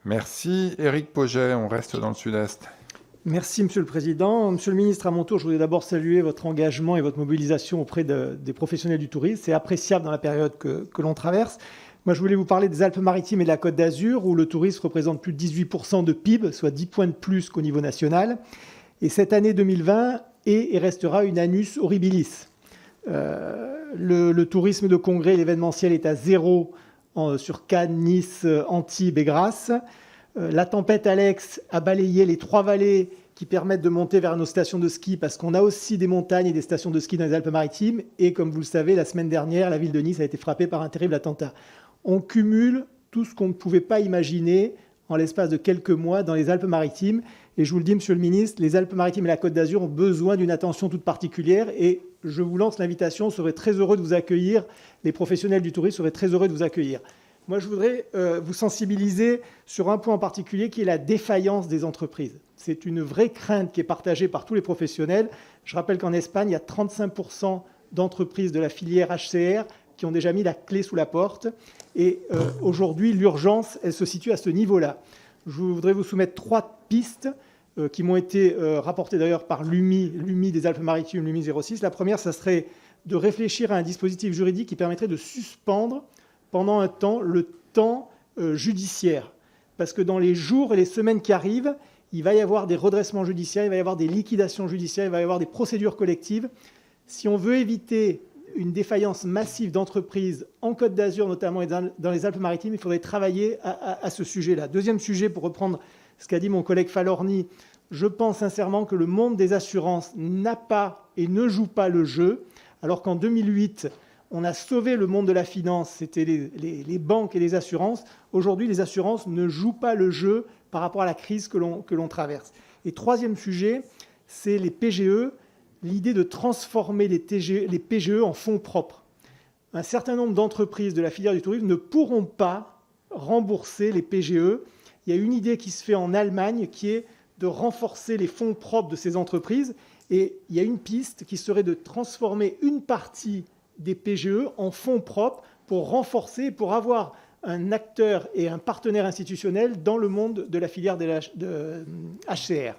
Merci. Éric Pauget, on reste dans le Sud-Est. Merci, Monsieur le Président. Monsieur le Ministre, à mon tour, je voudrais d'abord saluer votre engagement et votre mobilisation auprès des professionnels du tourisme. C'est appréciable dans la période que l'on traverse. Moi, je voulais vous parler des Alpes-Maritimes et de la Côte d'Azur, où le tourisme représente plus de 18% de PIB, soit 10 points de plus qu'au niveau national. Et cette année 2020 est et restera une annus horribilis. Le tourisme de congrès, l'événementiel est à zéro sur Cannes, Nice, Antibes et Grasse. La tempête Alex a balayé les 3 vallées qui permettent de monter vers nos stations de ski, parce qu'on a aussi des montagnes et des stations de ski dans les Alpes-Maritimes. Et comme vous le savez, la semaine dernière, la ville de Nice a été frappée par un terrible attentat. On cumule tout ce qu'on ne pouvait pas imaginer en l'espace de quelques mois dans les Alpes-Maritimes. Et je vous le dis, Monsieur le Ministre, les Alpes-Maritimes et la Côte d'Azur ont besoin d'une attention toute particulière. Et je vous lance l'invitation, on serait très heureux de vous accueillir. Les professionnels du tourisme seraient très heureux de vous accueillir. Moi, je voudrais vous sensibiliser sur un point en particulier qui est la défaillance des entreprises. C'est une vraie crainte qui est partagée par tous les professionnels. Je rappelle qu'en Espagne, il y a 35% d'entreprises de la filière HCR qui ont déjà mis la clé sous la porte. Et aujourd'hui, l'urgence, elle se situe à ce niveau-là. Je voudrais vous soumettre 3 pistes qui m'ont été rapportées d'ailleurs par l'UMI des Alpes-Maritimes, l'UMI 06. La première, ça serait de réfléchir à un dispositif juridique qui permettrait de suspendre pendant un temps le temps judiciaire. Parce que dans les jours et les semaines qui arrivent, il va y avoir des redressements judiciaires, il va y avoir des liquidations judiciaires, il va y avoir des procédures collectives. Si on veut éviter une défaillance massive d'entreprises en Côte d'Azur notamment et dans les Alpes-Maritimes, il faudrait travailler à ce sujet-là. Deuxième sujet, pour reprendre ce qu'a dit mon collègue Falorni, je pense sincèrement que le monde des assurances n'a pas et ne joue pas le jeu, alors qu'en 2008, on a sauvé le monde de la finance, c'était les banques et les assurances. Aujourd'hui, les assurances ne jouent pas le jeu par rapport à la crise que l'on traverse. Et troisième sujet, c'est les PGE, l'idée de transformer les PGE en fonds propres. Un certain nombre d'entreprises de la filière du tourisme ne pourront pas rembourser les PGE. Il y a une idée qui se fait en Allemagne qui est de renforcer les fonds propres de ces entreprises. Et il y a une piste qui serait de transformer une partie des PGE en fonds propres pour renforcer, pour avoir un acteur et un partenaire institutionnel dans le monde de la filière de HCR.